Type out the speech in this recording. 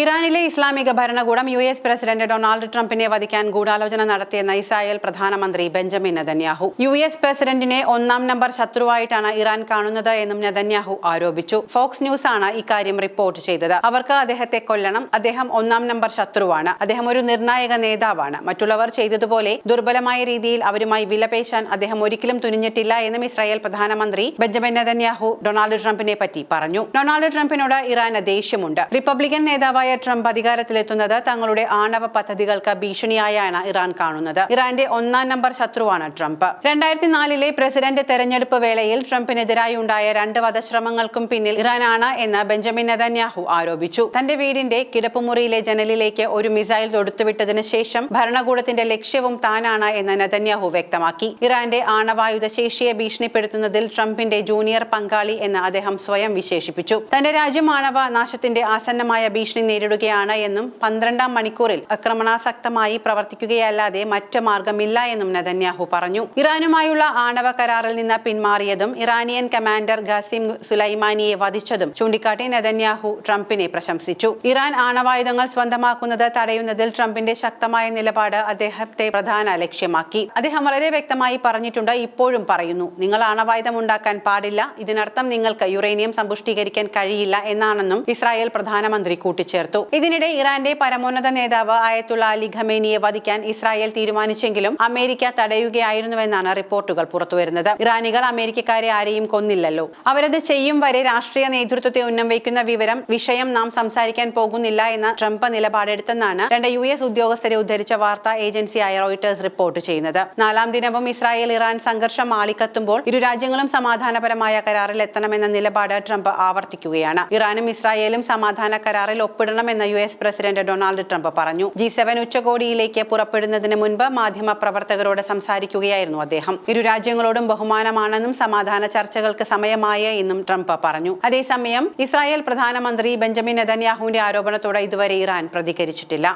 ഇറാനിലെ ഇസ്ലാമിക ഭരണകൂടം യുഎസ് പ്രസിഡന്റ് ഡൊണാൾഡ് ട്രംപിനെ വധിക്കാൻ ഗൂഢാലോചന നടത്തിയെന്ന് ഇസ്രായേൽ പ്രധാനമന്ത്രി ബെഞ്ചമിൻ നെതന്യാഹു. യുഎസ് പ്രസിഡന്റിനെ ഒന്നാം നമ്പർ ശത്രുവായിട്ടാണ് ഇറാൻ കാണുന്നത് എന്നും നെതന്യാഹു ആരോപിച്ചു. ഫോക്സ് ന്യൂസ് ആണ് ഇക്കാര്യം റിപ്പോർട്ട് ചെയ്തത്. അവർക്ക് അദ്ദേഹത്തെ കൊല്ലണം. അദ്ദേഹം ഒന്നാം നമ്പർ ശത്രുവാണ്. അദ്ദേഹം ഒരു നിർണായക നേതാവാണ്. മറ്റുള്ളവർ ചെയ്തതുപോലെ ദുർബലമായ രീതിയിൽ അവരുമായി വിലപേശാൻ അദ്ദേഹം ഒരിക്കലും തുനിഞ്ഞിട്ടില്ല എന്നും ഇസ്രായേൽ പ്രധാനമന്ത്രി ബെഞ്ചമിൻ നെതന്യാഹു ഡൊണാൾഡ് ട്രംപിനെ പറ്റി പറഞ്ഞു. ഡൊണാൾഡ് ട്രംപിനോട് ഇറാന് ദേഷ്യമുണ്ട്. റിപ്പബ്ലിക്കൻ നേതാവ് ട്രംപ് അധികാരത്തിലെത്തുന്നത് തങ്ങളുടെ ആണവ പദ്ധതികൾക്ക് ഭീഷണിയായാണ് ഇറാൻ കാണുന്നത്. ഇറാന്റെ ഒന്നാം നമ്പർ ശത്രുവാണ് ട്രംപ്. 2004 പ്രസിഡന്റ് തെരഞ്ഞെടുപ്പ് വേളയിൽ ട്രംപിനെതിരായി ഉണ്ടായ 2 വധശ്രമങ്ങൾക്കും പിന്നിൽ ഇറാനാണ് എന്ന് ബെഞ്ചമിൻ നെതന്യാഹു ആരോപിച്ചു. തന്റെ വീടിന്റെ കിടപ്പുമുറിയിലെ ജനലിലേക്ക് ഒരു മിസൈൽ തൊടുത്തുവിട്ടതിന് ശേഷം ഭരണകൂടത്തിന്റെ ലക്ഷ്യവും താനാണ് എന്ന് നെതന്യാഹു വ്യക്തമാക്കി. ഇറാന്റെ ആണവായുധ ശേഷിയെ ഭീഷണിപ്പെടുത്തുന്നതിൽ ട്രംപിന്റെ ജൂനിയർ പങ്കാളി എന്ന് അദ്ദേഹം സ്വയം വിശേഷിപ്പിച്ചു. തന്റെ രാജ്യം ആണവ നാശത്തിന്റെ ആസന്നമായ ഭീഷണി നേരിടുകയാണ് എന്നും 12-ാം മണിക്കൂറിൽ ആക്രമണാസക്തമായി പ്രവർത്തിക്കുകയല്ലാതെ മറ്റ് മാർഗമില്ല എന്നും നെതന്യാഹു പറഞ്ഞു. ഇറാനുമായുള്ള ആണവ കരാറിൽ നിന്ന് പിന്മാറിയതും ഇറാനിയൻ കമാൻഡർ ഖാസിം സുലൈമാനിയെ വധിച്ചതും ചൂണ്ടിക്കാട്ടി നെതന്യാഹു ട്രംപിനെ പ്രശംസിച്ചു. ഇറാൻ ആണവായുധങ്ങൾ സ്വന്തമാക്കുന്നത് തടയുന്നതിൽ ട്രംപിന്റെ ശക്തമായ നിലപാട് അദ്ദേഹത്തെ പ്രധാന ലക്ഷ്യമാക്കി. അദ്ദേഹം വളരെ വ്യക്തമായി പറഞ്ഞിട്ടുണ്ട്, ഇപ്പോഴും പറയുന്നു, നിങ്ങൾ ആണവായുധം ഉണ്ടാക്കാൻ പാടില്ല. ഇതിനർത്ഥം നിങ്ങൾക്ക് യുറേനിയം സമ്പുഷ്ടീകരിക്കാൻ കഴിയില്ല എന്നാണെന്നും ഇസ്രായേൽ പ്രധാനമന്ത്രി കൂട്ടിച്ചേർത്തു. ഇതിനിടെ ഇറാന്റെ പരമോന്നത നേതാവ് അയത്തുള്ള അലി ഖമേനിയെ വധിക്കാൻ ഇസ്രായേൽ തീരുമാനിച്ചെങ്കിലും അമേരിക്ക തടയുകയായിരുന്നുവെന്നാണ് റിപ്പോർട്ടുകൾ പുറത്തുവരുന്നത്. ഇറാനികൾ അമേരിക്കക്കാരെ ആരെയും കൊന്നില്ലല്ലോ. അവരത് ചെയ്യും വരെ രാഷ്ട്രീയ നേതൃത്വത്തെ ഉന്നം വയ്ക്കുന്ന വിഷയം നാം സംസാരിക്കാൻ പോകുന്നില്ല എന്ന ട്രംപ് നിലപാടെടുത്തെന്നാണ് 2 യുഎസ് ഉദ്യോഗസ്ഥരെ ഉദ്ധരിച്ച വാർത്താ ഏജൻസിയായ റോയിട്ടേഴ്സ് റിപ്പോർട്ട് ചെയ്യുന്നത്. 4-ാം ദിനവും ഇസ്രായേൽ ഇറാൻ സംഘർഷം ആളിക്കത്തുമ്പോൾ ഇരു രാജ്യങ്ങളും സമാധാനപരമായ കരാറിൽ എത്തണമെന്ന നിലപാട് ട്രംപ് ആവർത്തിക്കുകയാണ്. ഇറാനും ഇസ്രായേലും സമാധാന കരാറിൽ ഒപ്പിടണമെന്ന് യുഎസ് പ്രസിഡന്റ് ഡൊണാൾഡ് ട്രംപ് പറഞ്ഞു. G7 ഉച്ചകോടിയിലേക്ക് പുറപ്പെടുന്നതിന് മുൻപ് മാധ്യമ പ്രവർത്തകരോട് സംസാരിക്കുകയായിരുന്നു അദ്ദേഹം. ഇരു രാജ്യങ്ങളോടും ബഹുമാനമാണെന്നും സമാധാന ചർച്ചകൾക്ക് സമയമായി എന്നും ട്രംപ് പറഞ്ഞു. അതേസമയം ഇസ്രായേൽ പ്രധാനമന്ത്രി ബെഞ്ചമിൻ നെതന്യാഹുവിന്റെ ആരോപണത്തോട് ഇതുവരെ ഇറാൻ പ്രതികരിച്ചിട്ടില്ല.